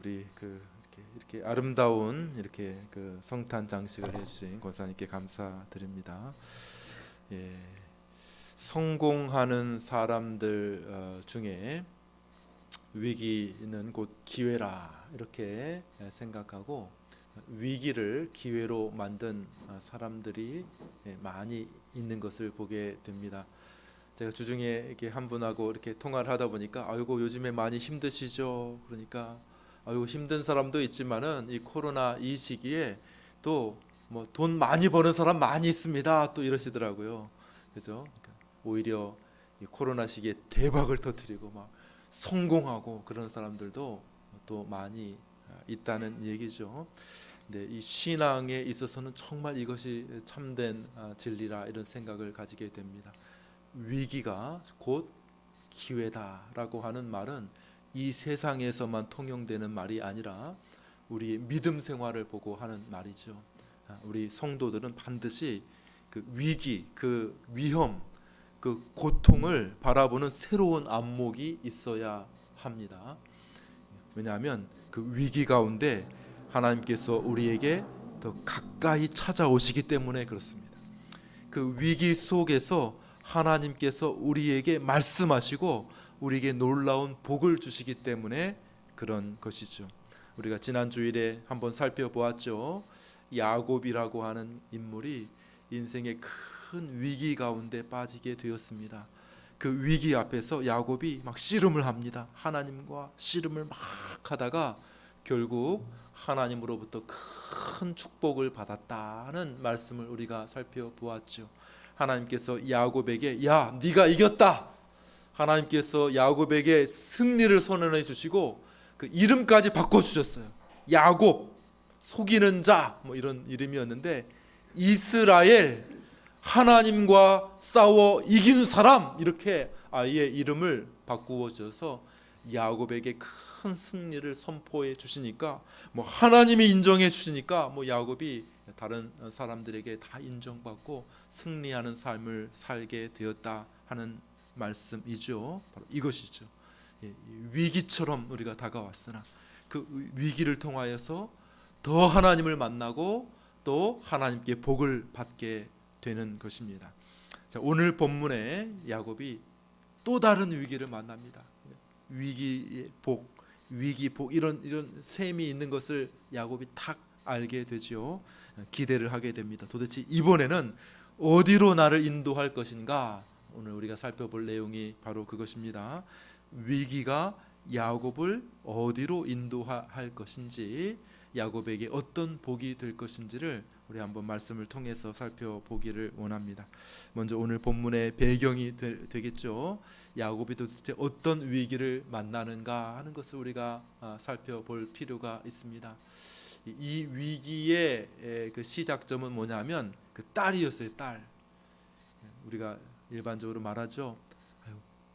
우리 이렇게 아름다운 이렇게 성탄 장식을 해주신 권사님께 감사드립니다. 예, 성공하는 사람들 중에 위기는 곧 기회라 이렇게 생각하고 위기를 기회로 만든 사람들이 많이 있는 것을 보게 됩니다. 제가 주중에 이렇게 한 분하고 이렇게 통화를 하다 보니까 아이고 요즘에 많이 힘드시죠? 그러니까 아이고 힘든 사람도 있지만은 이 코로나 이 시기에 또 뭐 돈 많이 버는 사람 많이 있습니다. 또 이러시더라고요. 그죠? 그러니까 오히려 이 코로나 시기에 대박을 터뜨리고 막 성공하고 그런 사람들도 또 많이 있다는 얘기죠. 근데 이 신앙에 있어서는 정말 이것이 참된 진리라 이런 생각을 가지게 됩니다. 위기가 곧 기회다라고 하는 말은 이 세상에서만 통용되는 말이 아니라 우리의 믿음 생활을 보고 하는 말이죠. 우리 성도들은 반드시 그 위기, 그 위험, 그 고통을 바라보는 새로운 안목이 있어야 합니다. 왜냐하면 그 위기 가운데 하나님께서 우리에게 더 가까이 찾아오시기 때문에 그렇습니다. 그 위기 속에서 하나님께서 우리에게 말씀하시고 우리에게 놀라운 복을 주시기 때문에 그런 것이죠. 우리가 지난 주일에 한번 살펴보았죠. 야곱이라고 하는 인물이 인생의 큰 위기 가운데 빠지게 되었습니다. 그 위기 앞에서 야곱이 막 씨름을 합니다. 하나님과 씨름을 막 하다가 결국 하나님으로부터 큰 축복을 받았다는 말씀을 우리가 살펴보았죠. 하나님께서 야곱에게 야 네가 이겼다. 하나님께서 야곱에게 승리를 선언해 주시고 그 이름까지 바꿔주셨어요. 야곱 속이는 자 뭐 이런 이름이었는데 이스라엘 하나님과 싸워 이긴 사람 이렇게 아예 이름을 바꾸어 줘서 야곱에게 큰 승리를 선포해 주시니까 뭐 하나님이 인정해 주시니까 뭐 야곱이 다른 사람들에게 다 인정받고 승리하는 삶을 살게 되었다 하는 말씀이죠. 바로 이것이죠. 위기처럼 우리가 다가왔으나 그 위기를 통하여서 더 하나님을 만나고 또 하나님께 복을 받게 되는 것입니다. 자, 오늘 본문에 야곱이 또 다른 위기를 만납니다. 위기의 복, 위기 복 이런 셈이 있는 것을 야곱이 탁 알게 되지요. 기대를 하게 됩니다. 도대체 이번에는 어디로 나를 인도할 것인가? 오늘 우리가 살펴볼 내용이 바로 그것입니다. 위기가 야곱을 어디로 인도할 것인지, 야곱에게 어떤 복이 될 것인지를 우리 한번 말씀을 통해서 살펴보기를 원합니다. 먼저 오늘 본문의 배경이 되겠죠. 야곱이 도대체 어떤 위기를 만나는가 하는 것을 우리가 살펴볼 필요가 있습니다. 이 위기의 그 시작점은 뭐냐면 그 딸이었어요. 딸. 우리가 일반적으로 말하죠.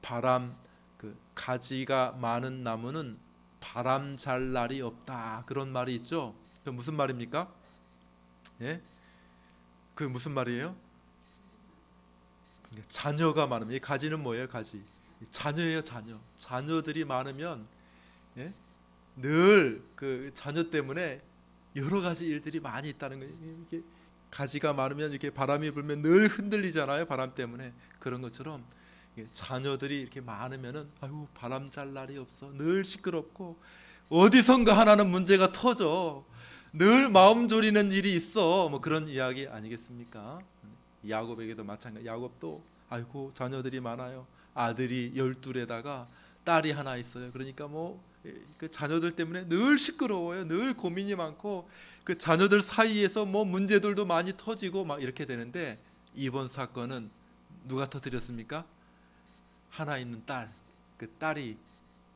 바람 그 가지가 많은 나무는 바람 잘 날이 없다 그런 말이 있죠. 그 무슨 말입니까? 예? 그 무슨 말이에요? 자녀가 많으면 이 가지는 뭐예요? 가지 자녀예요. 자녀들이 많으면 예? 늘 그 자녀 때문에 여러 가지 일들이 많이 있다는 거예요. 이게 가지가 많으면 이렇게 바람이 불면 늘 흔들리잖아요. 바람 때문에. 그런 것처럼 자녀들이 이렇게 많으면은 아유 바람 잘 날이 없어. 늘 시끄럽고 어디선가 하나는 문제가 터져. 늘 마음 졸이는 일이 있어. 뭐 그런 이야기 아니겠습니까? 야곱에게도 마찬가지. 야곱도 아이고 자녀들이 많아요. 아들이 12에다가 딸이 하나 있어요. 그러니까 뭐 그 자녀들 때문에 늘 시끄러워요. 늘 고민이 많고 그 자녀들 사이에서 뭐 문제들도 많이 터지고 막 이렇게 되는데 이번 사건은 누가 터뜨렸습니까? 하나 있는 딸, 그 딸이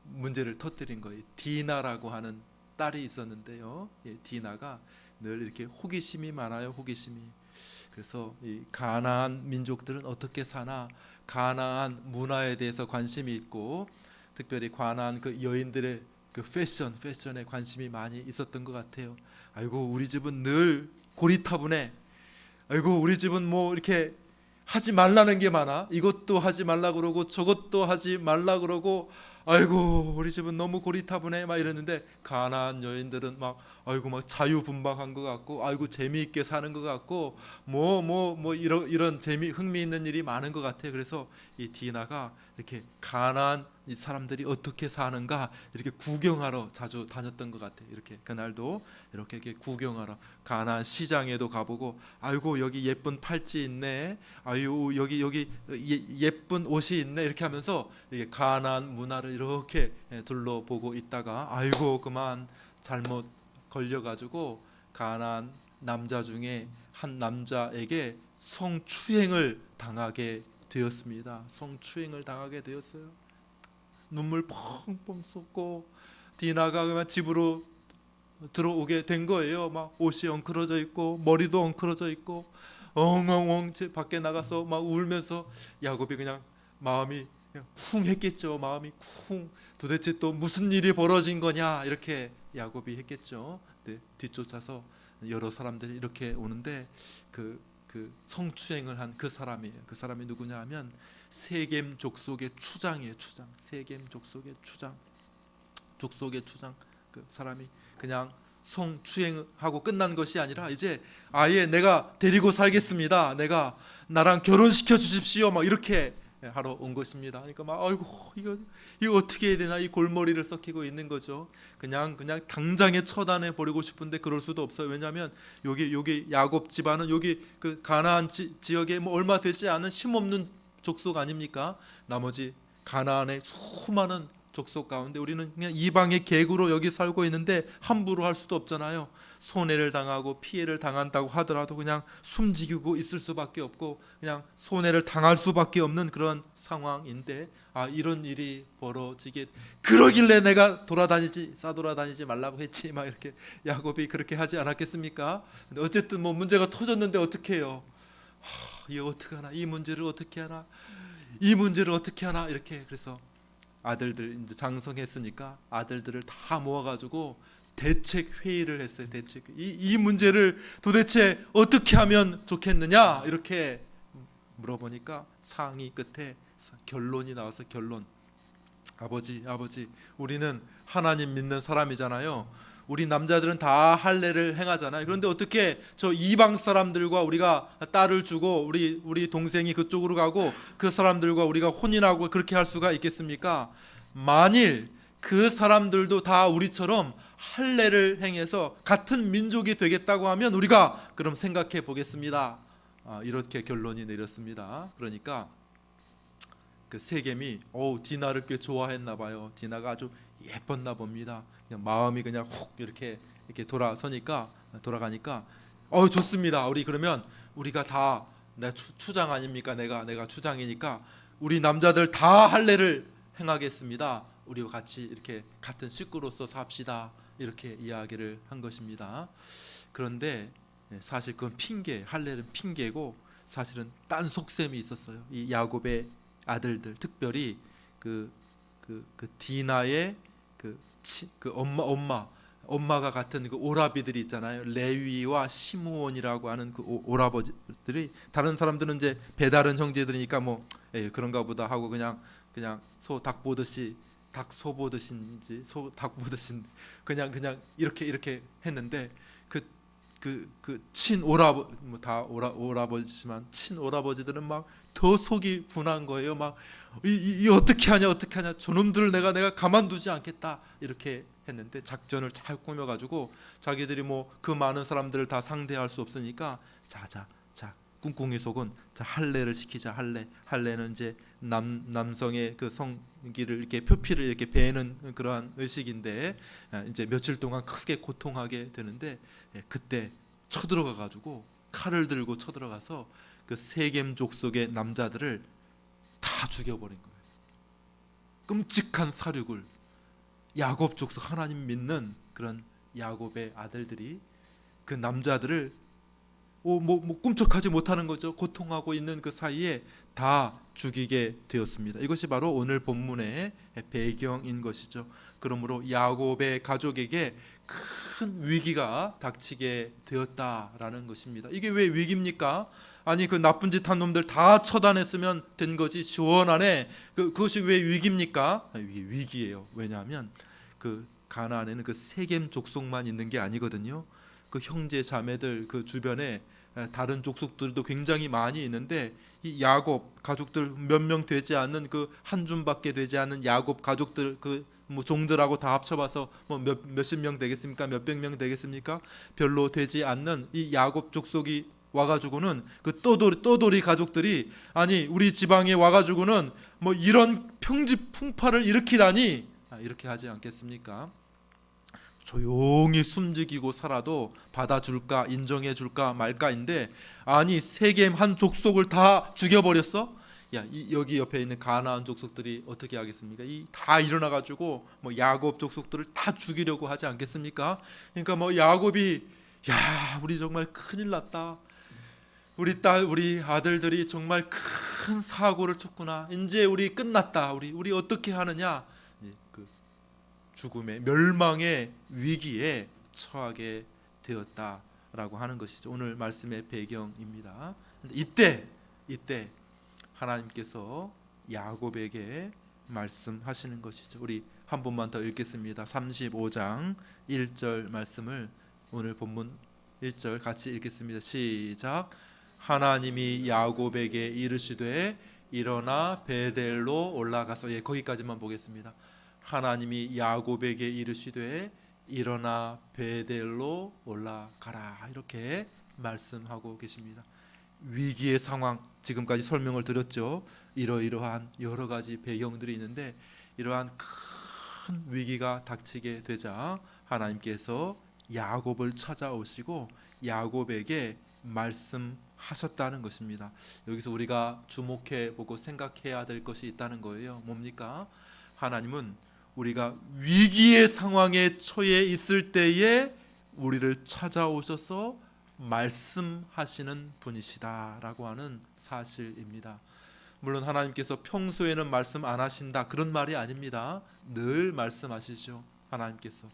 문제를 터뜨린 거예요. 디나라고 하는 딸이 있었는데요. 디나가 늘 이렇게 호기심이 많아요. 호기심이. 그래서 이 가나안 민족들은 어떻게 사나, 가나안 문화에 대해서 관심이 있고, 특별히 가나안 그 여인들의 그 패션에 관심이 많이 있었던 것 같아요. 아이고 우리 집은 늘 고리타분해. 아이고 우리 집은 뭐 이렇게 하지 말라는 게 많아. 이것도 하지 말라 그러고 저것도 하지 말라 그러고 아이고 우리 집은 너무 고리타분해 막 이랬는데, 가나안 여인들은 막 아이고 막 자유분방한 것 같고, 아이고 재미있게 사는 것 같고, 뭐 이런 재미 흥미있는 일이 많은 것 같아요. 그래서 이 디나가 이렇게 가나안 이 사람들이 어떻게 사는가 이렇게 구경하러 자주 다녔던 것 같아요. 이렇게 그날도 이렇게 구경하러 가나안 시장에도 가보고, 아이고 여기 예쁜 팔찌 있네, 아유 여기 예쁜 옷이 있네, 이렇게 하면서 이렇게 가나안 문화를 이렇게 둘러보고 있다가, 아이고 그만 잘못 걸려가지고 가나안 남자 중에 한 남자에게 성추행을 당하게 되었습니다. 성추행을 당하게 되었어요. 눈물 펑펑 쏟고 디나가 그만 집으로 들어오게 된 거예요. 막 옷이 엉클어져 있고 머리도 엉클어져 있고 엉엉엉 밖에 나가서 막 울면서, 야곱이 그냥 마음이 그냥 쿵 했겠죠. 마음이 쿵, 도대체 또 무슨 일이 벌어진 거냐 이렇게 야곱이 했겠죠. 네, 뒤쫓아서 여러 사람들이 이렇게 오는데 그 성추행을 한 그 사람이에요. 그 사람이 누구냐 하면 세겜 족속의 추장이에요. 추장. 세겜 족속의 추장. 족속의 추장. 그 사람이 그냥 성추행하고 끝난 것이 아니라 이제 아예 내가 데리고 살겠습니다, 내가 나랑 결혼시켜 주십시오, 막 이렇게 하러 온 것입니다. 그러니까 막 아이고 이거 어떻게 해야 되나, 이 골머리를 썩히고 있는 거죠. 그냥 당장에 처단해 버리고 싶은데 그럴 수도 없어요. 왜냐하면 여기 야곱 집안은 여기 그 가나안 지역에 뭐 얼마 되지 않은 힘없는 족속 아닙니까? 나머지 가나안의 수많은 족속 가운데 우리는 그냥 이방의 객으로 여기 살고 있는데 함부로 할 수도 없잖아요. 손해를 당하고 피해를 당한다고 하더라도 그냥 숨지고 있을 수밖에 없고 그냥 손해를 당할 수밖에 없는 그런 상황인데, 이런 일이 벌어지게, 그러길래 내가 싸돌아다니지 말라고 했지, 막 이렇게 야곱이 그렇게 하지 않았겠습니까? 근데 어쨌든 뭐 문제가 터졌는데 어떻게 해요? 이거 어떻게 하나, 이 문제를 어떻게 하나, 이 문제를 어떻게 하나, 이렇게. 그래서 아들들 이제 장성했으니까 아들들을 다 모아가지고 대책 회의를 했어요. 이 문제를 도대체 어떻게 하면 좋겠느냐 이렇게 물어보니까 상의 끝에 결론이 나와서, 결론. 아버지 우리는 하나님 믿는 사람이잖아요. 우리 남자들은 다 할례를 행하잖아요. 그런데 어떻게 저 이방 사람들과 우리가 딸을 주고 우리 동생이 그쪽으로 가고 그 사람들과 우리가 혼인하고 그렇게 할 수가 있겠습니까? 만일 그 사람들도 다 우리처럼 할례를 행해서 같은 민족이 되겠다고 하면 우리가 그럼 생각해 보겠습니다. 이렇게 결론이 내렸습니다. 그러니까 그 세겜이 디나를 꽤 좋아했나 봐요. 디나가 아주 예뻤나 봅니다. 그냥 마음이 그냥 훅 이렇게 돌아가니까 좋습니다. 그러면 우리가 다, 내가 추장 아닙니까? 내가 추장이니까 우리 남자들 다 할례를 행하겠습니다. 우리와 같이 이렇게 같은 식구로서 삽시다. 이렇게 이야기를 한 것입니다. 그런데 사실 그건 할례는 핑계고 사실은 딴 속셈이 있었어요. 이 야곱의 아들들, 특별히 그 디나의 그 엄마가 같은 그 오라비들이 있잖아요. 레위와 시므온이라고 하는 그 오라버지들이, 다른 사람들은 이제 배다른 형제들이니까 뭐 그런가 보다 하고 그냥 닭 보듯이 그냥 이렇게 했는데 친 오라버 다 오라버지지만 친 오라버지들은 막 더 속이 분한 거예요. 막 이 어떻게 하냐 저놈들을 내가 가만두지 않겠다 이렇게 했는데, 작전을 잘 꾸며가지고 자기들이 뭐 그 많은 사람들을 다 상대할 수 없으니까 자 꿍꿍이 속은 할례를 시키자. 할례는 이제 남성의 그 성기를 이렇게 표피를 이렇게 베는 그러한 의식인데, 이제 며칠 동안 크게 고통하게 되는데, 그때 쳐들어가 가지고 칼을 들고 쳐들어가서 그 세겜 족속의 남자들을 다 죽여버린 거예요. 끔찍한 사륙을. 야곱 족속, 하나님 믿는 그런 야곱의 아들들이 그 남자들을 꿈쩍하지 못하는 거죠. 고통하고 있는 그 사이에 다 죽이게 되었습니다. 이것이 바로 오늘 본문의 배경인 것이죠. 그러므로 야곱의 가족에게 큰 위기가 닥치게 되었다라는 것입니다. 이게 왜 위기입니까? 아니 그 나쁜 짓 한 놈들 다 처단했으면 된 거지 시원하네. 그것이 왜 위기입니까? 이게 위기예요. 왜냐하면 그 가나안에는 그 세겜 족속만 있는 게 아니거든요. 그 형제 자매들 그 주변에 다른 족속들도 굉장히 많이 있는데 이 야곱 가족들 몇 명 되지 않는 그 한 줌밖에 되지 않는 야곱 가족들 그 뭐 종들하고 다 합쳐봐서 뭐 몇십 명 되겠습니까? 몇백 명 되겠습니까? 별로 되지 않는 이 야곱 족속이 와가지고는 그 떠돌이 가족들이 아니 우리 지방에 와가지고는 뭐 이런 평지풍파를 일으키다니 이렇게 하지 않겠습니까? 조용히 숨죽이고 살아도 받아줄까 인정해줄까 말까인데 아니 세겜 한 족속을 다 죽여버렸어? 여기 옆에 있는 가나안 족속들이 어떻게 하겠습니까? 다 일어나가지고 뭐 야곱 족속들을 다 죽이려고 하지 않겠습니까? 그러니까 뭐 야곱이 야 우리 정말 큰일 났다. 우리 딸 우리 아들들이 정말 큰 사고를 쳤구나. 이제 우리 끝났다. 우리 어떻게 하느냐? 그 죽음의 멸망의 위기에 처하게 되었다라고 하는 것이죠. 오늘 말씀의 배경입니다. 이때 하나님께서 야곱에게 말씀하시는 것이죠. 우리 한 번만 더 읽겠습니다. 35장 1절 말씀을 오늘 본문 1절 같이 읽겠습니다. 시작. 하나님이 야곱에게 이르시되 일어나 베델로 올라가서 거기까지만 보겠습니다. 하나님이 야곱에게 이르시되 일어나 베델로 올라가라 이렇게 말씀하고 계십니다. 위기의 상황 지금까지 설명을 드렸죠. 이러이러한 여러 가지 배경들이 있는데 이러한 큰 위기가 닥치게 되자 하나님께서 야곱을 찾아오시고 야곱에게 말씀하셨다는 것입니다. 여기서 우리가 주목해 보고 생각해야 될 것이 있다는 거예요. 뭡니까? 하나님은 우리가 위기의 상황에 처해 있을 때에 우리를 찾아오셔서 말씀하시는 분이시다라고 하는 사실입니다. 물론 하나님께서 평소에는 말씀 안 하신다 그런 말이 아닙니다. 늘 말씀하시죠. 하나님께서는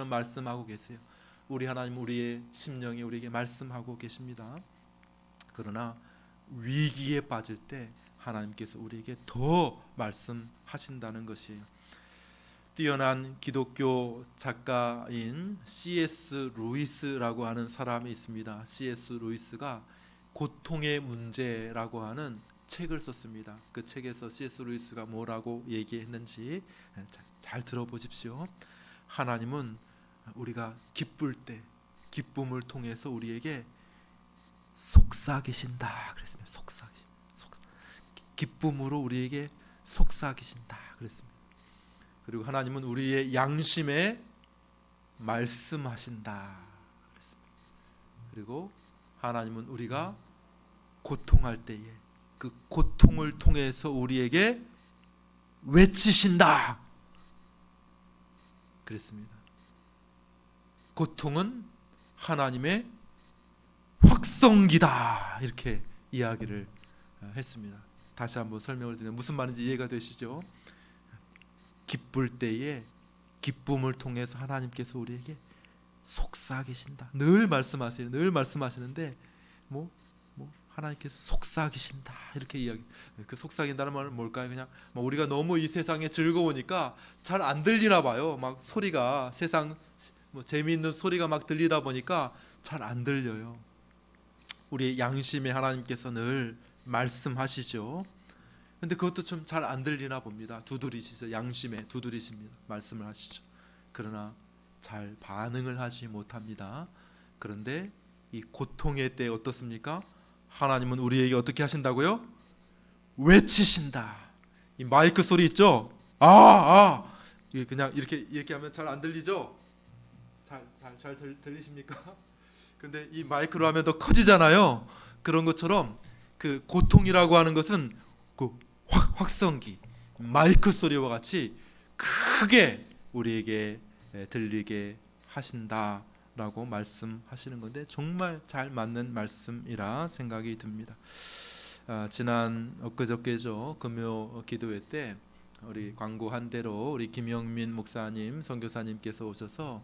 말씀하고 계세요. 우리 하나님 우리의 심령에 우리에게 말씀하고 계십니다. 그러나 위기에 빠질 때 하나님께서 우리에게 더 말씀하신다는 것이에요. 뛰어난 기독교 작가인 C.S. 루이스라고 하는 사람이 있습니다. C.S. 루이스가 고통의 문제라고 하는 책을 썼습니다. 그 책에서 C.S. 루이스가 뭐라고 얘기했는지 잘 들어보십시오. 하나님은 우리가 기쁠 때 기쁨을 통해서 우리에게 속삭이신다 그랬습니다. 기쁨으로 우리에게 속삭이신다 그랬습니다. 그리고 하나님은 우리의 양심에 말씀하신다 그랬습니다. 그리고 하나님은 우리가 고통할 때에 그 고통을 통해서 우리에게 외치신다 그랬습니다. 고통은 하나님의 확성기다 이렇게 이야기를 했습니다. 다시 한번 설명을 드리면 무슨 말인지 이해가 되시죠? 기쁠 때에 기쁨을 통해서 하나님께서 우리에게 속삭이신다. 늘 말씀하세요. 늘 말씀하시는데 하나님께서 속삭이신다 이렇게 이야기. 그 속삭인다는 말은 뭘까요? 그냥 우리가 너무 이 세상에 즐거우니까 잘 안 들리나 봐요. 막 소리가 세상 재미있는 소리가 막 들리다 보니까 잘 안 들려요. 우리 양심에 하나님께서 늘 말씀하시죠. 근데 그것도 좀 잘 안 들리나 봅니다. 두드리시죠. 양심에 두드리십니다. 말씀을 하시죠. 그러나 잘 반응을 하지 못합니다. 그런데 이 고통의 때 어떻습니까? 하나님은 우리에게 어떻게 하신다고요? 외치신다. 이 마이크 소리 있죠? 이게 그냥 이렇게 얘기하면 잘 안 들리죠? 잘 들리십니까? 근데 이 마이크로 하면 더 커지잖아요. 그런 것처럼 그 고통이라고 하는 것은 그 확성기, 마이크 소리와 같이 크게 우리에게 들리게 하신다라고 말씀하시는 건데 정말 잘 맞는 말씀이라 생각이 듭니다. 지난 엊그저께죠. 금요 기도회 때 우리 광고한 대로 우리 김영민 목사님 선교사님께서 오셔서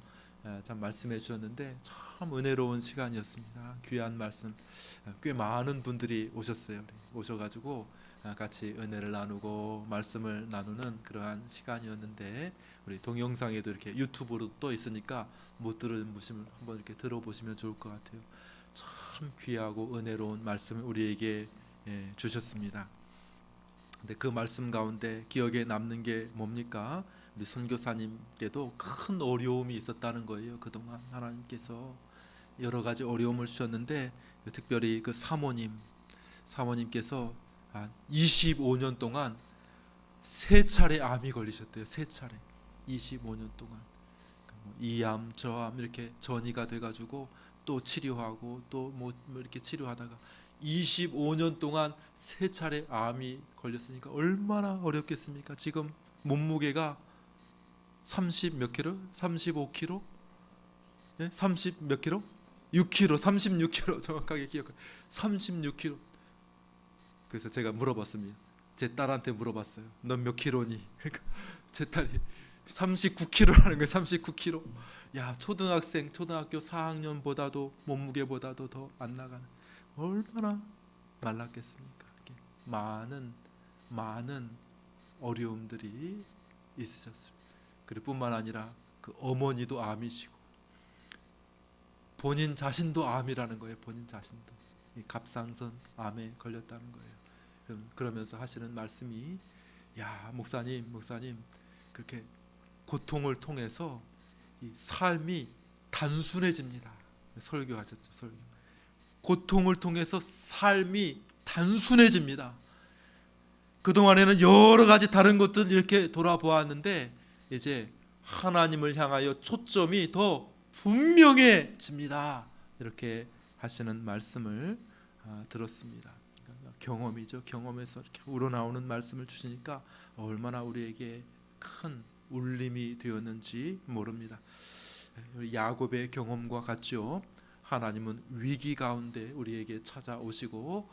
참 말씀해 주셨는데 참 은혜로운 시간이었습니다. 귀한 말씀, 꽤 많은 분들이 오셨어요. 오셔가지고 같이 은혜를 나누고 말씀을 나누는 그러한 시간이었는데, 우리 동영상에도 이렇게 유튜브로 또 있으니까 못 들은 분들 한번 이렇게 들어보시면 좋을 것 같아요. 참 귀하고 은혜로운 말씀을 우리에게 주셨습니다. 근데 그 말씀 가운데 기억에 남는 게 뭡니까? 우리 선교사님께도 큰 어려움이 있었다는 거예요. 그동안 하나님께서 여러 가지 어려움을 주셨는데, 특별히 그 사모님께서 한 25년 동안 세 차례 암이 걸리셨대요. 세 차례, 25년 동안 이암 저암 이렇게 전이가 돼가지고 또 치료하고 또 뭐 이렇게 치료하다가 25년 동안 세 차례 암이 걸렸으니까 얼마나 어렵겠습니까? 지금 몸무게가 30 몇 킬로? 35킬로? 예? 30 몇 킬로? 6킬로, 36킬로 정확하게 기억해요. 36킬로. 그래서 제가 물어봤습니다. 제 딸한테 물어봤어요. 넌 몇 킬로니? 그러니까 제 딸이 39킬로라는 거예요. 39킬로. 야, 초등학교 4학년보다도 몸무게보다도 더 안 나가는, 얼마나 말랐겠습니까? 이렇게 많은 어려움들이 있으셨어요. 그리고 뿐만 아니라 그 어머니도 암이시고 본인 자신도 암이라는 거예요. 본인 자신도 이 갑상선 암에 걸렸다는 거예요. 그러면서 하시는 말씀이, 야, 목사님 그렇게 고통을 통해서 이 삶이 단순해집니다. 설교하셨죠. 설교. 고통을 통해서 삶이 단순해집니다. 그동안에는 여러 가지 다른 것들 이렇게 돌아보았는데 이제 하나님을 향하여 초점이 더 분명해집니다. 이렇게 하시는 말씀을 들었습니다. 경험이죠. 경험에서 이렇게 우러나오는 말씀을 주시니까 얼마나 우리에게 큰 울림이 되었는지 모릅니다. 야곱의 경험과 같죠. 하나님은 위기 가운데 우리에게 찾아오시고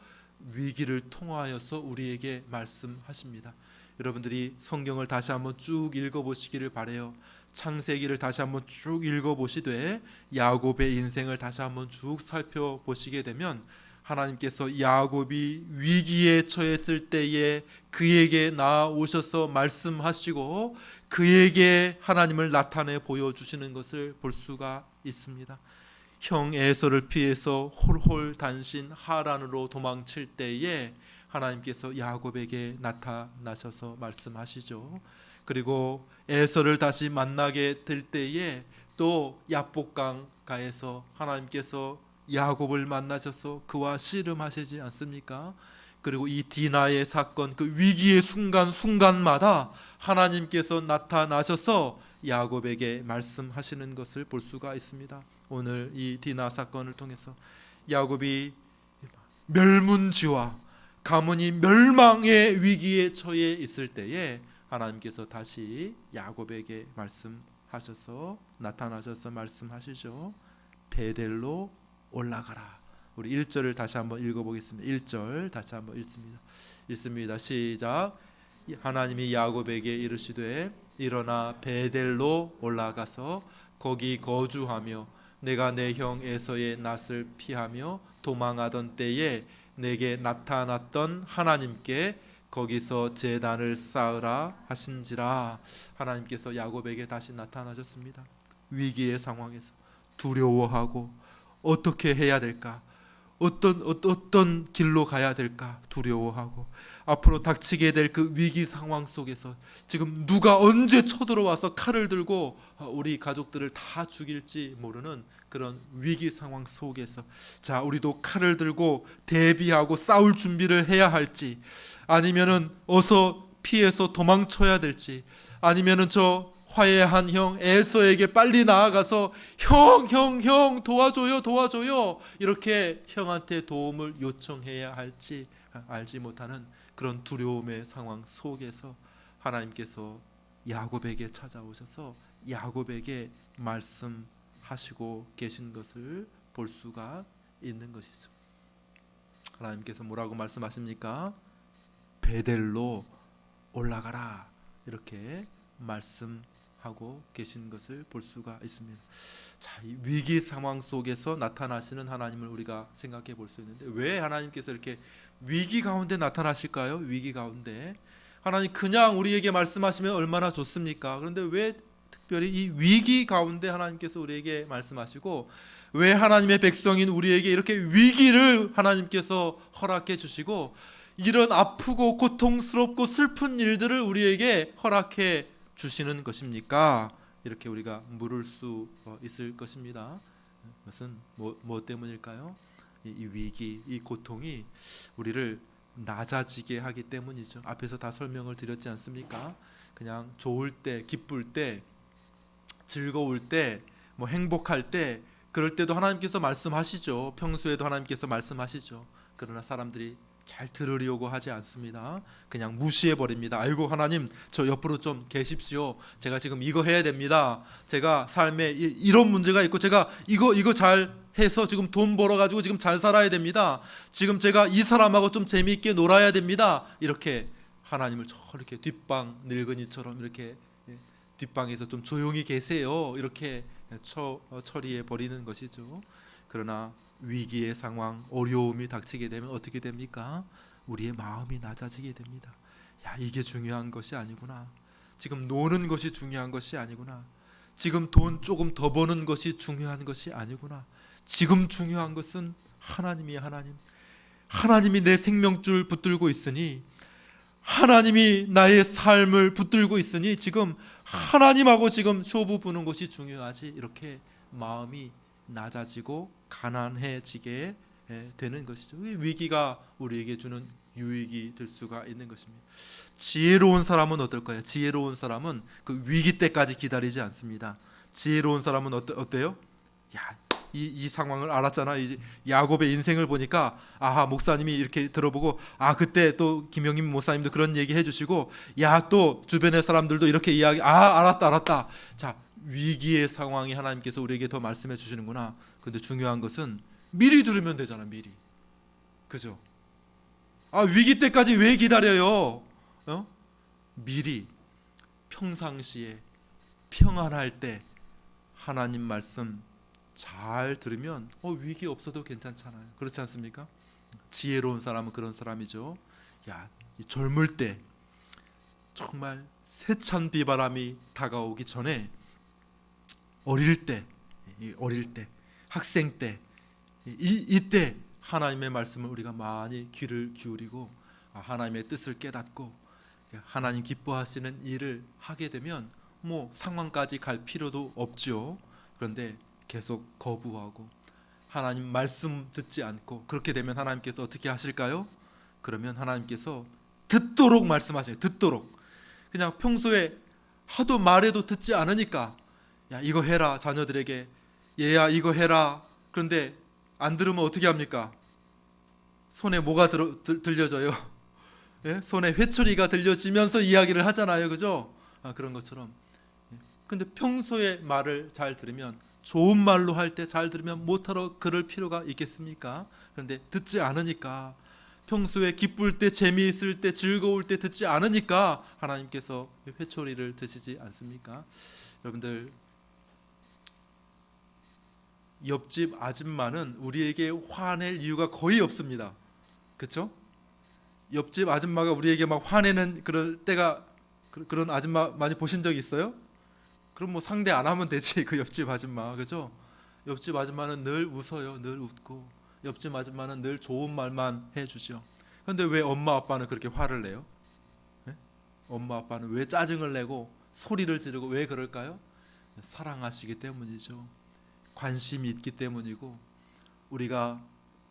위기를 통하여서 우리에게 말씀하십니다. 여러분들이 성경을 다시 한번 쭉 읽어보시기를 바라요. 창세기를 다시 한번 쭉 읽어보시되 야곱의 인생을 다시 한번 쭉 살펴보시게 되면, 하나님께서 야곱이 위기에 처했을 때에 그에게 나아오셔서 말씀하시고 그에게 하나님을 나타내 보여주시는 것을 볼 수가 있습니다. 형 에서를 피해서 홀홀 단신 하란으로 도망칠 때에 하나님께서 야곱에게 나타나셔서 말씀하시죠. 그리고 에서를 다시 만나게 될 때에 또 야복강가에서 하나님께서 야곱을 만나셔서 그와 씨름하시지 않습니까? 그리고 이 디나의 사건, 그 위기의 순간마다 하나님께서 나타나셔서 야곱에게 말씀하시는 것을 볼 수가 있습니다. 오늘 이 디나 사건을 통해서 야곱이 멸문지화, 가문이 멸망의 위기에 처해 있을 때에 하나님께서 다시 야곱에게 말씀하셔서 나타나셔서 말씀하시죠. 베델로 올라가라. 우리 1절을 다시 한번 읽어보겠습니다. 1절 다시 한번 읽습니다. 시작. 하나님이 야곱에게 이르시되 일어나 베델로 올라가서 거기 거주하며 내가 내 형 에서의 낯을 피하며 도망하던 때에 내게 나타났던 하나님께 거기서 제단을 쌓으라 하신지라. 하나님께서 야곱에게 다시 나타나셨습니다. 위기의 상황에서 두려워하고 어떻게 해야 될까, 어떤 길로 가야 될까 두려워하고, 앞으로 닥치게 될 그 위기 상황 속에서 지금 누가 언제 쳐들어와서 칼을 들고 우리 가족들을 다 죽일지 모르는 그런 위기 상황 속에서, 자, 우리도 칼을 들고 대비하고 싸울 준비를 해야 할지, 아니면은 어서 피해서 도망쳐야 될지, 아니면은 저 화해한 형 에서에게 빨리 나아가서 형 도와줘요 이렇게 형한테 도움을 요청해야 할지 알지 못하는 그런 두려움의 상황 속에서 하나님께서 야곱에게 찾아오셔서 야곱에게 말씀하시고 계신 것을 볼 수가 있는 것이죠. 하나님께서 뭐라고 말씀하십니까? 베델로 올라가라, 이렇게 말씀하십니다. 하고 계신 것을 볼 수가 있습니다. 자, 이 위기 상황 속에서 나타나시는 하나님을 우리가 생각해 볼 수 있는데, 왜 하나님께서 이렇게 위기 가운데 나타나실까요? 위기 가운데 하나님 그냥 우리에게 말씀하시면 얼마나 좋습니까? 그런데 왜 특별히 이 위기 가운데 하나님께서 우리에게 말씀하시고, 왜 하나님의 백성인 우리에게 이렇게 위기를 하나님께서 허락해 주시고 이런 아프고 고통스럽고 슬픈 일들을 우리에게 허락해 주시는 것입니까? 이렇게 우리가 물을 수 있을 것입니다. 그것은 뭐 때문일까요? 이 위기, 이 고통이 우리를 낮아지게 하기 때문이죠. 앞에서 다 설명을 드렸지 않습니까? 그냥 좋을 때, 기쁠 때, 즐거울 때, 뭐 행복할 때, 그럴 때도 하나님께서 말씀하시죠. 평소에도 하나님께서 말씀하시죠. 그러나 사람들이 잘 들으려고 하지 않습니다. 그냥 무시해 버립니다. 아이고 하나님, 저 옆으로 좀 계십시오. 제가 지금 이거 해야 됩니다. 제가 삶에 이런 문제가 있고 제가 이거 잘 해서 지금 돈 벌어 가지고 지금 잘 살아야 됩니다. 지금 제가 이 사람하고 좀 재미있게 놀아야 됩니다. 이렇게 하나님을 저렇게 뒷방 늙은이처럼 이렇게 뒷방에서 좀 조용히 계세요. 이렇게 처리해 버리는 것이죠. 그러나 위기의 상황, 어려움이 닥치게 되면 어떻게 됩니까? 우리의 마음이 낮아지게 됩니다. 야, 이게 중요한 것이 아니구나. 지금 노는 것이 중요한 것이 아니구나. 지금 돈 조금 더 버는 것이 중요한 것이 아니구나. 지금 중요한 것은 하나님이야. 하나님이 내 생명줄 붙들고 있으니, 하나님이 나의 삶을 붙들고 있으니 지금 하나님하고 지금 쇼부 부는 것이 중요하지. 이렇게 마음이 낮아지고 가난해지게 되는 것이죠. 위기가 우리에게 주는 유익이 될 수가 있는 것입니다. 지혜로운 사람은 어떨까요? 지혜로운 사람은 그 위기 때까지 기다리지 않습니다. 지혜로운 사람은 어때요? 야, 이 상황을 알았잖아. 이제 야곱의 인생을 보니까 아하, 목사님이 이렇게 들어보고, 아 그때 또 김영임 목사님도 그런 얘기 해주시고, 야 또 주변의 사람들도 이렇게 이야기, 알았다. 자, 위기의 상황이 하나님께서 우리에게 더 말씀해 주시는구나. 근데 중요한 것은 미리 들으면 되잖아. 미리, 그죠? 아, 위기 때까지 왜 기다려요? 미리 평상시에 평안할 때 하나님 말씀 잘 들으면 위기 없어도 괜찮잖아요. 그렇지 않습니까? 지혜로운 사람은 그런 사람이죠. 야, 젊을 때 정말 세찬 비바람이 다가오기 전에, 어릴 때, 학생 때, 이때 하나님의 말씀을 우리가 많이 귀를 기울이고 하나님의 뜻을 깨닫고 하나님 기뻐하시는 일을 하게 되면 뭐 상황까지 갈 필요도 없죠. 그런데 계속 거부하고 하나님 말씀 듣지 않고 그렇게 되면 하나님께서 어떻게 하실까요? 그러면 하나님께서 듣도록 말씀하시는, 듣도록. 그냥 평소에 하도 말해도 듣지 않으니까, 야 이거 해라, 자녀들에게. 얘야 이거 해라. 그런데 안 들으면 어떻게 합니까? 손에 뭐가 들려져요? 예? 손에 회초리가 들려지면서 이야기를 하잖아요. 그죠? 그런 것처럼. 근데 평소에 말을 잘 들으면, 좋은 말로 할 때 잘 들으면 못하러 그럴 필요가 있겠습니까? 그런데 듣지 않으니까, 평소에 기쁠 때, 재미있을 때, 즐거울 때 듣지 않으니까 하나님께서 회초리를 드시지 않습니까? 여러분들, 옆집 아줌마는 우리에게 화낼 이유가 거의 없습니다. 그렇죠? 옆집 아줌마가 우리에게 막 화내는 그런 때가, 그런 아줌마 많이 보신 적 있어요? 그럼 뭐 상대 안 하면 되지. 그 옆집 아줌마, 그죠? 옆집 아줌마는 늘 웃어요. 늘 웃고, 옆집 아줌마는 늘 좋은 말만 해주죠. 그런데 왜 엄마 아빠는 그렇게 화를 내요? 네? 엄마 아빠는 왜 짜증을 내고 소리를 지르고 왜 그럴까요? 사랑하시기 때문이죠. 관심이 있기 때문이고, 우리가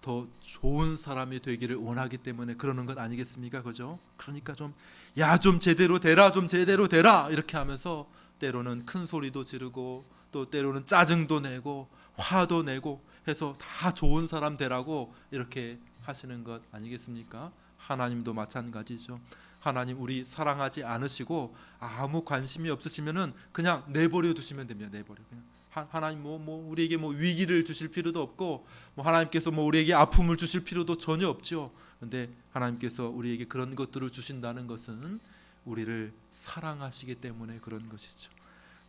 더 좋은 사람이 되기를 원하기 때문에 그러는 것 아니겠습니까? 그죠? 그러니까 좀 제대로 되라, 좀 제대로 되라 이렇게 하면서 때로는 큰 소리도 지르고, 또 때로는 짜증도 내고 화도 내고 해서 다 좋은 사람 되라고 이렇게 하시는 것 아니겠습니까? 하나님도 마찬가지죠. 하나님 우리 사랑하지 않으시고 아무 관심이 없으시면은 그냥 내버려 두시면 됩니다. 내버려. 그냥 하나님 우리에게 위기를 주실 필요도 없고, 하나님께서 우리에게 아픔을 주실 필요도 전혀 없죠. 그런데 하나님께서 우리에게 그런 것들을 주신다는 것은 우리를 사랑하시기 때문에 그런 것이죠.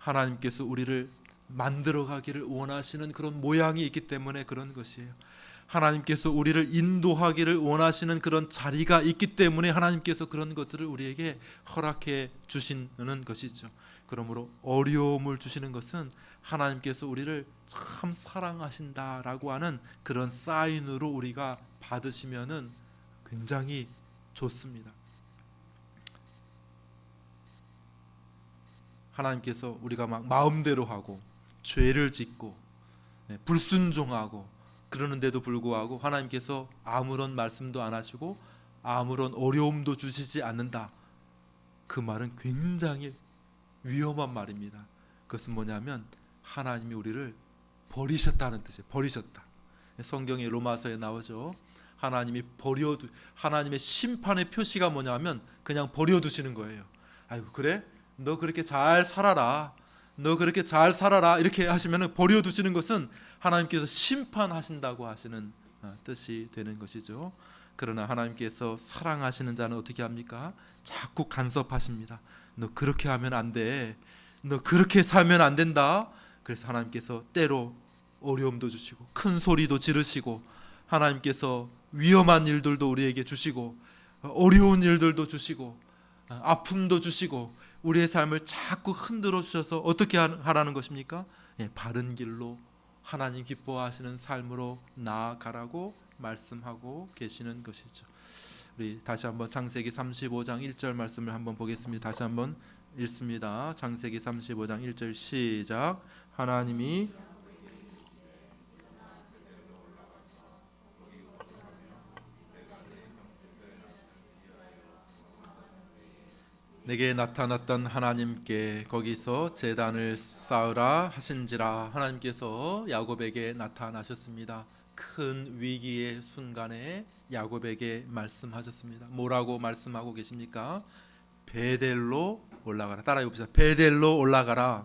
하나님께서 우리를 만들어 가기를 원하시는 그런 모양이 있기 때문에 그런 것이에요. 하나님께서 우리를 인도하기를 원하시는 그런 자리가 있기 때문에 하나님께서 그런 것들을 우리에게 허락해 주시는 것이죠. 그러므로 어려움을 주시는 것은 하나님께서 우리를 참 사랑하신다라고 하는 그런 사인으로 우리가 받으시면은 굉장히 좋습니다. 하나님께서 우리가 막 마음대로 하고 죄를 짓고 불순종하고 그러는데도 불구하고 하나님께서 아무런 말씀도 안 하시고 아무런 어려움도 주시지 않는다. 그 말은 굉장히 위험한 말입니다. 그것은 뭐냐면 하나님이 우리를 버리셨다는 뜻이에요. 버리셨다. 성경의 로마서에 나오죠. 하나님의 심판의 표시가 뭐냐면 그냥 버려두시는 거예요. 아이고 그래? 너 그렇게 잘 살아라. 너 그렇게 잘 살아라. 이렇게 하시면 버려두시는 것은 하나님께서 심판하신다고 하시는 뜻이 되는 것이죠. 그러나 하나님께서 사랑하시는 자는 어떻게 합니까? 자꾸 간섭하십니다. 너 그렇게 하면 안 돼. 너 그렇게 살면 안 된다. 그래서 하나님께서 때로 어려움도 주시고 큰 소리도 지르시고 하나님께서 위험한 일들도 우리에게 주시고 어려운 일들도 주시고 아픔도 주시고 우리의 삶을 자꾸 흔들어 주셔서 어떻게 하라는 것입니까? 바른 길로 하나님 기뻐하시는 삶으로 나아가라고 말씀하고 계시는 것이죠. 우리 다시 한번 창세기 35장 1절 말씀을 한번 보겠습니다. 다시 한번 읽습니다. 창세기 35장 1절 시작. 하나님이 내게 나타났던 하나님께 거기서 제단을 쌓으라 하신지라. 하나님께서 야곱에게 나타나셨습니다. 큰 위기의 순간에 야곱에게 말씀하셨습니다. 뭐라고 말씀하고 계십니까? 베델로 올라가라. 따라해 봅시다. 베델로 올라가라.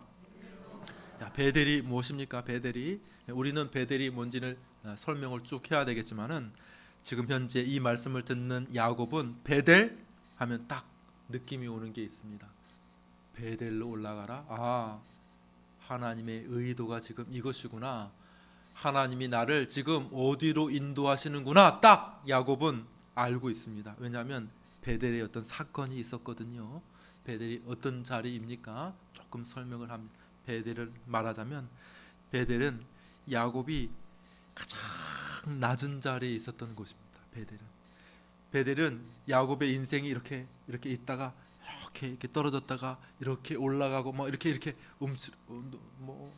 베델이 무엇입니까? 베델이, 우리는 베델이 뭔지를 설명을 쭉 해야 되겠지만은 지금 현재 이 말씀을 듣는 야곱은 베델 하면 딱 느낌이 오는 게 있습니다. 베델로 올라가라. 하나님의 의도가 지금 이것이구나. 하나님이 나를 지금 어디로 인도하시는구나. 딱 야곱은 알고 있습니다. 왜냐하면 베델에 어떤 사건이 있었거든요. 베델이 어떤 자리입니까? 조금 설명을 합니다. 베델을 말하자면 베델은 야곱이 가장 낮은 자리에 있었던 곳입니다. 베델은 야곱의 인생이 이렇게 있다가 이렇게 떨어졌다가 이렇게 올라가고 뭐 이렇게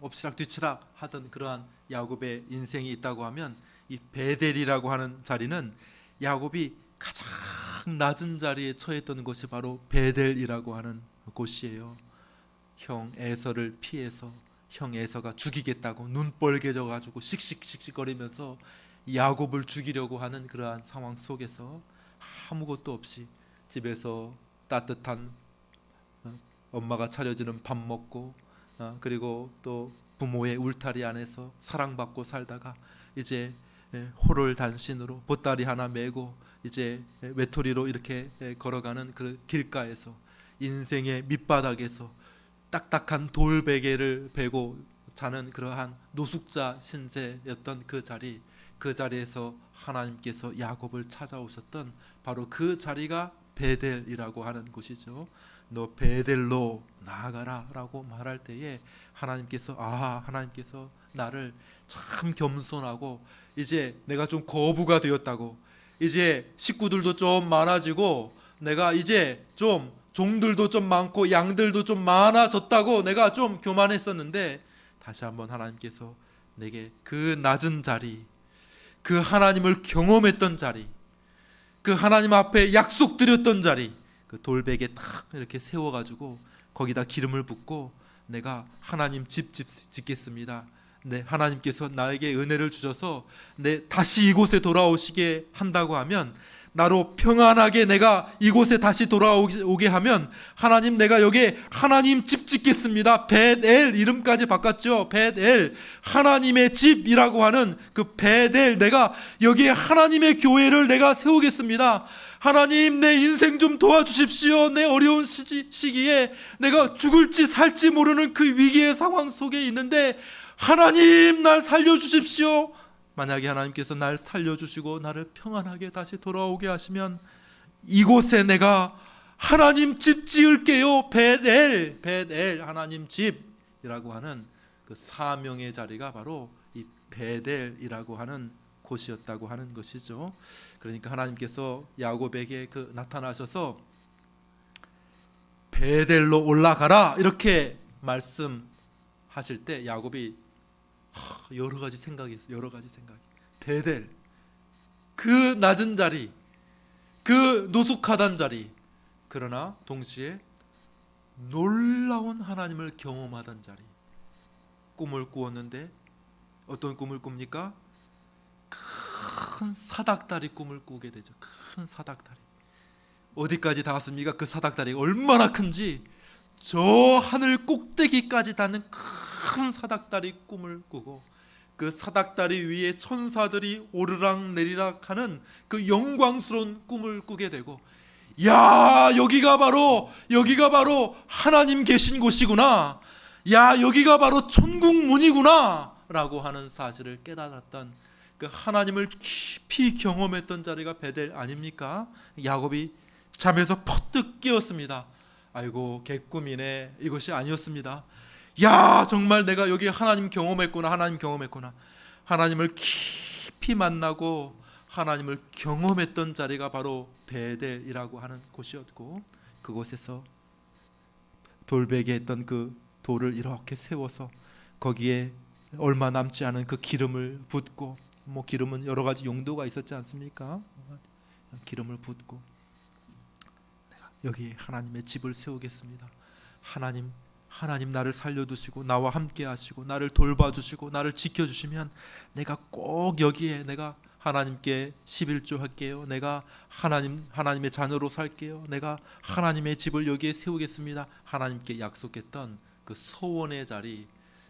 엎치락 뒤치락 하던 그러한 야곱의 인생이 있다고 하면 이 베델이라고 하는 자리는 야곱이 가장 낮은 자리에 처했던 곳이 바로 베델이라고 하는 곳이에요. 형 에서를 피해서 형 에서가 죽이겠다고 눈 빨개져 가지고 씩씩거리면서 야곱을 죽이려고 하는 그러한 상황 속에서 아무것도 없이 집에서 따뜻한 엄마가 차려주는 밥 먹고 그리고 또 부모의 울타리 안에서 사랑받고 살다가 이제 호를 단신으로 보따리 하나 메고 이제 외톨이로 이렇게 걸어가는 그 길가에서 인생의 밑바닥에서 딱딱한 돌베개를 베고 자는 그러한 노숙자 신세였던 그 자리에서 하나님께서 야곱을 찾아오셨던 바로 그 자리가 베델이라고 하는 곳이죠. 너 베델로 나아가라 라고 말할 때에 하나님께서 나를 참 겸손하고 이제 내가 좀 거부가 되었다고, 이제 식구들도 좀 많아지고 내가 이제 좀 종들도 좀 많고 양들도 좀 많아졌다고 내가 좀 교만했었는데 다시 한번 하나님께서 내게 그 낮은 자리, 그 하나님을 경험했던 자리, 그 하나님 앞에 약속드렸던 자리, 그 돌베개 딱 이렇게 세워가지고 거기다 기름을 붓고 내가 하나님 집 짓겠습니다. 네, 하나님께서 나에게 은혜를 주셔서 다시 이곳에 돌아오시게 한다고 하면, 나로 평안하게 내가 이곳에 다시 돌아오게 하면 하나님, 내가 여기에 하나님 집 짓겠습니다. 벳엘 이름까지 바꿨죠. 벳엘, 하나님의 집이라고 하는 그 벳엘, 내가 여기에 하나님의 교회를 내가 세우겠습니다. 하나님 내 인생 좀 도와주십시오. 내 어려운 시기에 내가 죽을지 살지 모르는 그 위기의 상황 속에 있는데 하나님 날 살려주십시오. 만약에 하나님께서 날 살려주시고 나를 평안하게 다시 돌아오게 하시면 이곳에 내가 하나님 집 지을게요. 벳엘 하나님 집이라고 하는 그 사명의 자리가 바로 이 베델이라고 하는 곳이었다고 하는 것이죠. 그러니까 하나님께서 야곱에게 나타나셔서 베델로 올라가라 이렇게 말씀하실 때 야곱이 여러 가지 생각이 있어요. 여러 가지 생각이. 베델, 그 낮은 자리, 그 노숙하던 자리, 그러나 동시에 놀라운 하나님을 경험하던 자리. 꿈을 꾸었는데 어떤 꿈을 꿉니까? 큰 사닥다리 꿈을 꾸게 되죠. 큰 사닥다리. 어디까지 닿았습니까? 그 사닥다리가 얼마나 큰지 저 하늘 꼭대기까지 닿는 큰 사닥다리 꿈을 꾸고 그 사닥다리 위에 천사들이 오르락 내리락 하는 그 영광스러운 꿈을 꾸게 되고, 야, 여기가 바로 하나님 계신 곳이구나. 야, 여기가 바로 천국 문이구나 라고 하는 사실을 깨달았던, 그 하나님을 깊이 경험했던 자리가 베델 아닙니까? 야곱이 잠에서 퍼뜩 깨었습니다. 아이고, 개꿈이네. 이것이 아니었습니다. 야, 정말 내가 여기 하나님 경험했구나. 하나님을 깊이 만나고 하나님을 경험했던 자리가 바로 베델이라고 하는 곳이었고, 그곳에서 돌베개 했던 그 돌을 이렇게 세워서 거기에 얼마 남지 않은 그 기름을 붓고, 기름은 여러 가지 용도가 있었지 않습니까? 기름을 붓고 내가 여기 하나님의 집을 세우겠습니다. 하나님 나를 살려두시고 나와 함께 하시고 나를 돌봐주시고 나를 지켜주시면 내가 꼭 여기에 내가 하나님께 11조 할게요. 내가 하나님의 자녀로 살게요. 내가 하나님의 집을 여기에 세우겠습니다. 하나님께 약속했던 그 소원의 자리,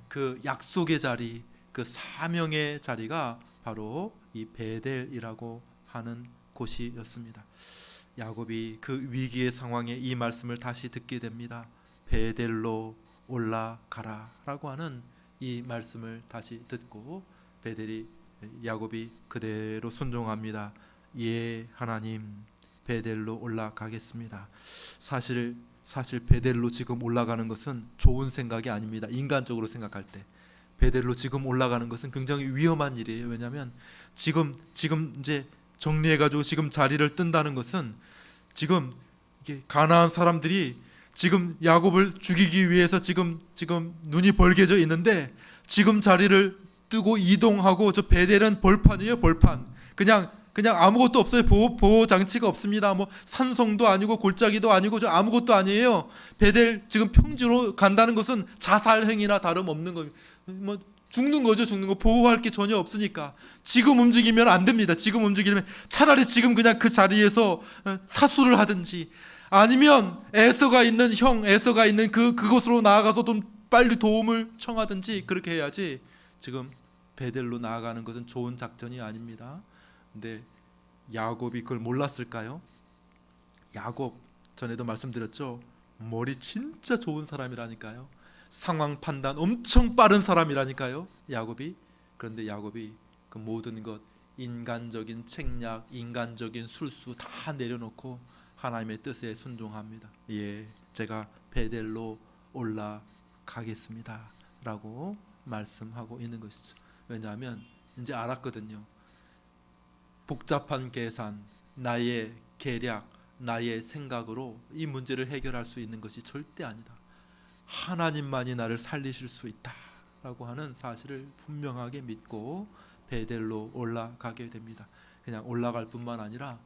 그 약속의 자리, 그 사명의 자리가 바로 이 베델이라고 하는 곳이었습니다. 야곱이 그 위기의 상황에 이 말씀을 다시 듣게 됩니다. 베델로 올라가라 라고 하는 이 말씀을 다시 듣고 야곱이 그대로 순종합니다. 예, 하나님, 베델로 올라가겠습니다. 사실 베델로 지금 올라가는 것은 좋은 생각이 아닙니다. 인간적으로 생각할 때 베델로 지금 올라가는 것은 굉장히 위험한 일이에요. 왜냐하면 지금 이제 정리해가지고 지금 자리를 뜬다는 것은 지금 이게 가나안 사람들이 지금 야곱을 죽이기 위해서 지금 눈이 벌게져 있는데 지금 자리를 뜨고 이동하고, 저 베델은 벌판이에요. 벌판. 그냥 아무것도 없어요. 보호 장치가 없습니다. 산성도 아니고 골짜기도 아니고 저 아무것도 아니에요. 베델 지금 평지로 간다는 것은 자살 행위나 다름없는 겁니다. 죽는 거죠. 죽는 거. 보호할 게 전혀 없으니까 지금 움직이면 안 됩니다. 지금 움직이면 차라리 지금 그냥 그 자리에서 사수를 하든지, 아니면 에서가 있는 그곳으로 나아가서 좀 빨리 도움을 청하든지 그렇게 해야지. 지금 베델로 나아가는 것은 좋은 작전이 아닙니다. 근데 야곱이 그걸 몰랐을까요? 야곱, 전에도 말씀드렸죠. 머리 진짜 좋은 사람이라니까요. 상황 판단 엄청 빠른 사람이라니까요, 야곱이. 그런데 야곱이 그 모든 것, 인간적인 책략, 인간적인 술수 다 내려놓고 하나님의 뜻에 순종합니다. 예, 제가 베델로 올라가겠습니다 라고 말씀하고 있는 것이죠. 왜냐하면 이제 알았거든요. 복잡한 계산, 나의 계략, 나의 생각으로 이 문제를 해결할 수 있는 것이 절대 아니다. 하나님만이 나를 살리실 수 있다 라고 하는 사실을 분명하게 믿고 베델로 올라가게 됩니다. 그냥 올라갈 뿐만 아니라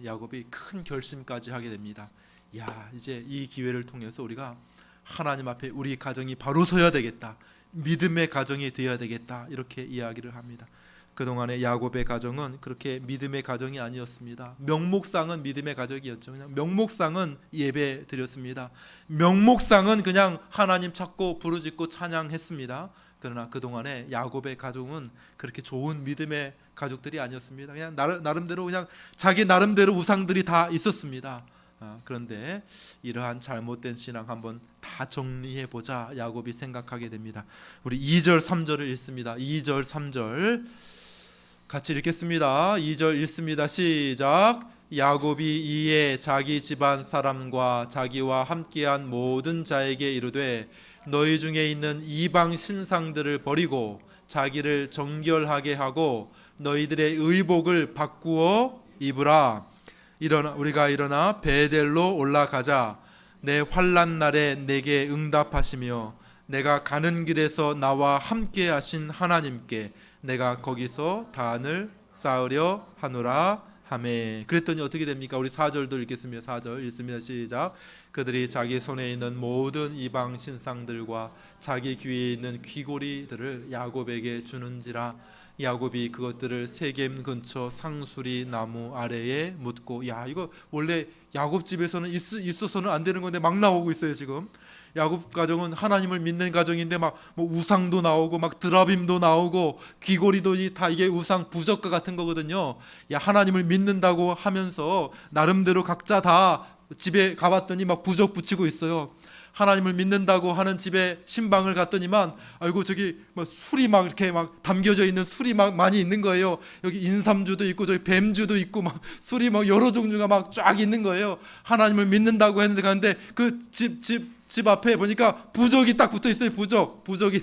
야곱이 큰 결심까지 하게 됩니다. 야, 이제 이 기회를 통해서 우리가 하나님 앞에 우리 가정이 바로 서야 되겠다. 믿음의 가정이 되어야 되겠다. 이렇게 이야기를 합니다. 그동안의 야곱의 가정은 그렇게 믿음의 가정이 아니었습니다. 명목상은 믿음의 가정이었죠. 그냥 명목상은 예배 드렸습니다. 명목상은 그냥 하나님 찾고 부르짖고 찬양했습니다. 그러나 그동안의 야곱의 가정은 그렇게 좋은 믿음의 가족들이 아니었습니다. 그냥 나름대로 그냥 자기 나름대로 우상들이 다 있었습니다. 그런데 이러한 잘못된 신앙 한번 다 정리해 보자 야곱이 생각하게 됩니다. 우리 2절 3절을 읽습니다. 2절 3절 같이 읽겠습니다. 2절 읽습니다. 시작. 야곱이 이에 자기 집안 사람과 자기와 함께한 모든 자에게 이르되 너희 중에 있는 이방 신상들을 버리고 자기를 정결하게 하고 너희들의 의복을 바꾸어 입으라. 우리가 일어나 베델로 올라가자. 내 환난 날에 내게 응답하시며 내가 가는 길에서 나와 함께 하신 하나님께 내가 거기서 단을 쌓으려 하노라 하매. 그랬더니 어떻게 됩니까? 우리 4절도 읽겠습니다. 4절 읽습니다. 시작. 그들이 자기 손에 있는 모든 이방 신상들과 자기 귀에 있는 귀고리들을 야곱에게 주는지라. 야곱이 그것들을 세겜 근처 상수리 나무 아래에 묻고. 야, 이거 원래 야곱 집에서는 있어서는 안 되는 건데 막 나오고 있어요. 지금 야곱 가정은 하나님을 믿는 가정인데 막 뭐 우상도 나오고 막 드라빔도 나오고 귀고리도 다 이게 우상 부적과 같은 거거든요. 야, 하나님을 믿는다고 하면서 나름대로 각자 다 집에 가봤더니 막 부적 붙이고 있어요. 하나님을 믿는다고 하는 집에 신방을 갔더니만 아이고 저기 뭐 술이 막 이렇게 막 담겨져 있는 술이 막 많이 있는 거예요. 여기 인삼주도 있고 저기 뱀주도 있고 막 술이 막 여러 종류가 막 쫙 있는 거예요. 하나님을 믿는다고 했는데 갔는데 그 집 앞에 보니까 부적이 딱 붙어 있어요. 부적이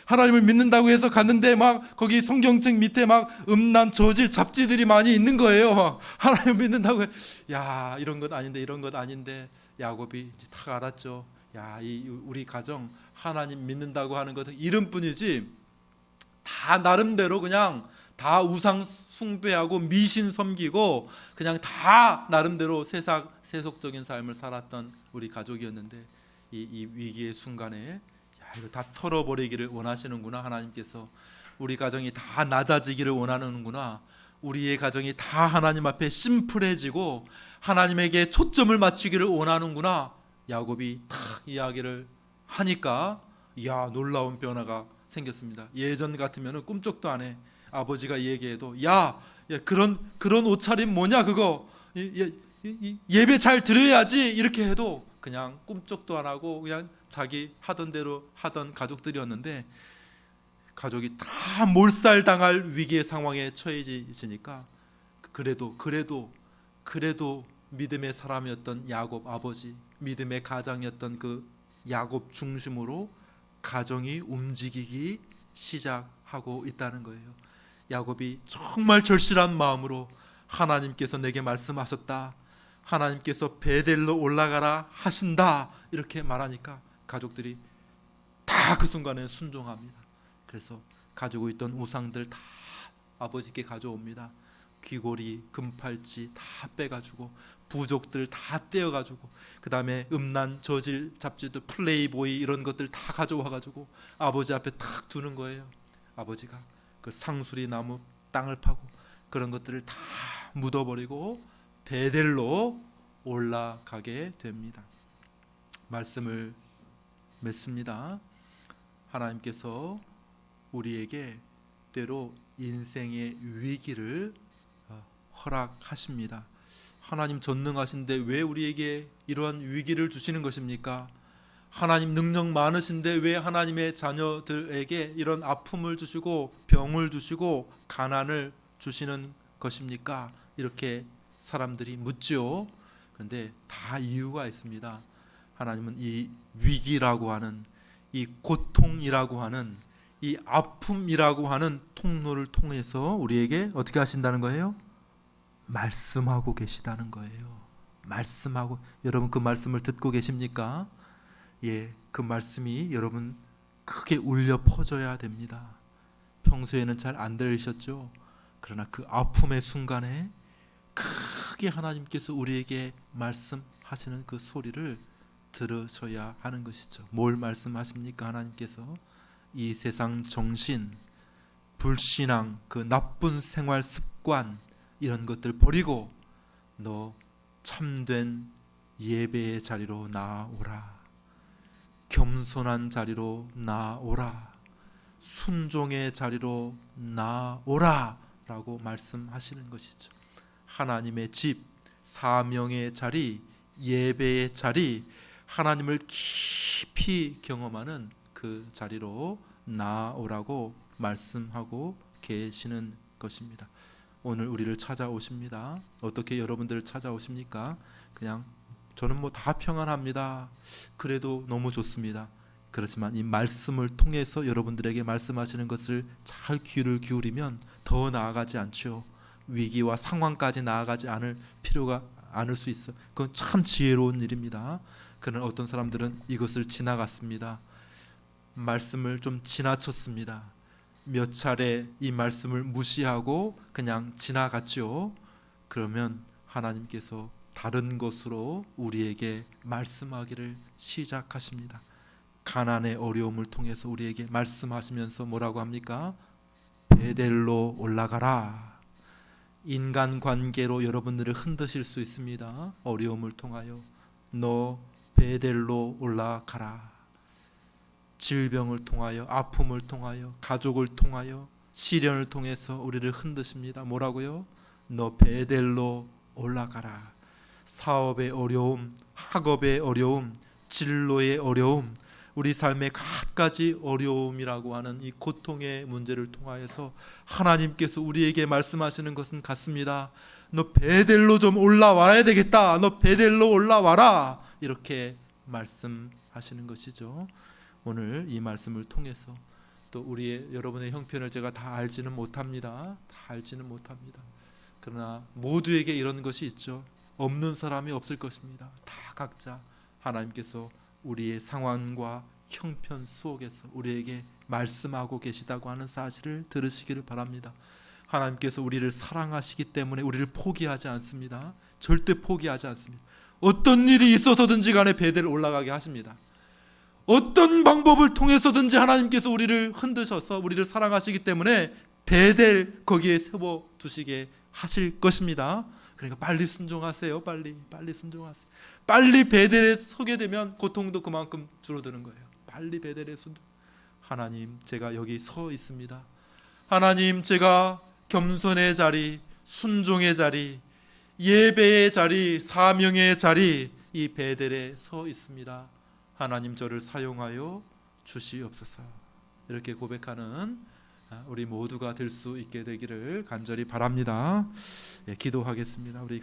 하나님을 믿는다고 해서 갔는데 막 거기 성경책 밑에 막 음란 저질 잡지들이 많이 있는 거예요. 막 하나님을 믿는다고 야, 이런 것 아닌데 야곱이 이제 딱 알았죠. 야, 우리 가정 하나님 믿는다고 하는 것은 이름뿐이지 다 나름대로 그냥 다 우상 숭배하고 미신 섬기고 그냥 다 나름대로 세속적인 삶을 살았던 우리 가족이었는데 이 위기의 순간에 야, 이거 다 털어버리기를 원하시는구나. 하나님께서 우리 가정이 다 낮아지기를 원하는구나. 우리의 가정이 다 하나님 앞에 심플해지고 하나님에게 초점을 맞추기를 원하는구나. 야곱이 탁 이야기를 하니까 야, 놀라운 변화가 생겼습니다. 예전 같으면 꿈쩍도 안 해. 아버지가 얘기해도 야, 그런 옷차림 뭐냐 그거 예배 잘 드려야지 이렇게 해도 그냥 꿈쩍도 안 하고 그냥 자기 하던 대로 하던 가족들이었는데 가족이 다 몰살당할 위기의 상황에 처해지니까 그래도 믿음의 사람이었던 야곱 아버지, 믿음의 가장이었던 그 야곱 중심으로 가정이 움직이기 시작하고 있다는 거예요. 야곱이 정말 절실한 마음으로 하나님께서 내게 말씀하셨다. 하나님께서 베델로 올라가라 하신다. 이렇게 말하니까 가족들이 다 그 순간에 순종합니다. 그래서 가지고 있던 우상들 다 아버지께 가져옵니다. 귀고리, 금팔찌 다 빼가지고 부족들 다 떼어가지고 그 다음에 음란 저질 잡지도 플레이보이 이런 것들 다 가져와가지고 아버지 앞에 탁 두는 거예요. 아버지가 그 상수리 나무 땅을 파고 그런 것들을 다 묻어버리고 베델로 올라가게 됩니다. 말씀을 맺습니다. 하나님께서 우리에게 때로 인생의 위기를 허락하십니다. 하나님 전능하신데 왜 우리에게 이러한 위기를 주시는 것입니까? 하나님 능력 많으신데 왜 하나님의 자녀들에게 이런 아픔을 주시고 병을 주시고 가난을 주시는 것입니까? 이렇게 사람들이 묻죠. 그런데 다 이유가 있습니다. 하나님은 이 위기라고 하는 이 고통이라고 하는 이 아픔이라고 하는 통로를 통해서 우리에게 어떻게 하신다는 거예요? 말씀하고 계시다는 거예요. 말씀하고, 여러분 그 말씀을 듣고 계십니까? 예, 그 말씀이 여러분 크게 울려 퍼져야 됩니다. 평소에는 잘 안 들으셨죠? 그러나 그 아픔의 순간에 크게 하나님께서 우리에게 말씀하시는 그 소리를 들으셔야 하는 것이죠. 뭘 말씀하십니까? 하나님께서 이 세상 정신, 불신앙, 그 나쁜 생활 습관 이런 것들 버리고 너 참된 예배의 자리로 나아오라. 겸손한 자리로 나아오라. 순종의 자리로 나아오라. 나라고 말씀하시는 것이죠. 하나님의 집, 사명의 자리, 예배의 자리, 하나님을 깊이 경험하는 그 자리로 나오라고 말씀하고 계시는 것입니다. 오늘 우리를 찾아오십니다. 어떻게 여러분들을 찾아오십니까? 그냥 저는 뭐 다 평안합니다. 그래도 너무 좋습니다. 그렇지만 이 말씀을 통해서 여러분들에게 말씀하시는 것을 잘 귀를 기울이면 더 나아가지 않죠. 위기와 상황까지 나아가지 않을 필요가 않을 수 있어. 그건 참 지혜로운 일입니다. 그러나 어떤 사람들은 이것을 지나갔습니다. 말씀을 좀 지나쳤습니다. 몇 차례 이 말씀을 무시하고 그냥 지나갔죠. 그러면 하나님께서 다른 것으로 우리에게 말씀하기를 시작하십니다. 가난의 어려움을 통해서 우리에게 말씀하시면서 뭐라고 합니까? 베델로 올라가라. 인간관계로 여러분들을 흔드실 수 있습니다. 어려움을 통하여 너 베델로 올라가라. 질병을 통하여, 아픔을 통하여, 가족을 통하여, 시련을 통해서 우리를 흔드십니다. 뭐라고요? 너 베델로 올라가라. 사업의 어려움, 학업의 어려움, 진로의 어려움, 우리 삶의 갖가지 어려움이라고 하는 이 고통의 문제를 통하여서 하나님께서 우리에게 말씀하시는 것은 같습니다. 너 베델로 좀 올라와야 되겠다. 너 베델로 올라와라. 이렇게 말씀하시는 것이죠. 오늘 이 말씀을 통해서 또 여러분의 형편을 제가 다 알지는 못합니다. 다 알지는 못합니다. 그러나 모두에게 이런 것이 있죠. 없는 사람이 없을 것입니다. 다 각자 하나님께서 우리의 상황과 형편 속에서 우리에게 말씀하고 계시다고 하는 사실을 들으시기를 바랍니다. 하나님께서 우리를 사랑하시기 때문에 우리를 포기하지 않습니다. 절대 포기하지 않습니다. 어떤 일이 있어서든지 간에 베델 올라가게 하십니다. 어떤 방법을 통해서든지 하나님께서 우리를 흔드셔서 우리를 사랑하시기 때문에 베델 거기에 세워두시게 하실 것입니다. 그러니까 빨리 순종하세요. 빨리 순종하세요. 빨리 베델에 서게 되면 고통도 그만큼 줄어드는 거예요. 빨리 베델에 순종. 하나님, 제가 여기 서 있습니다. 하나님, 제가 겸손의 자리, 순종의 자리, 예배의 자리, 사명의 자리, 이 베델에 서 있습니다. 하나님, 저를 사용하여 주시옵소서. 이렇게 고백하는 우리 모두가 될 수 있게 되기를 간절히 바랍니다. 기도하겠습니다. 우리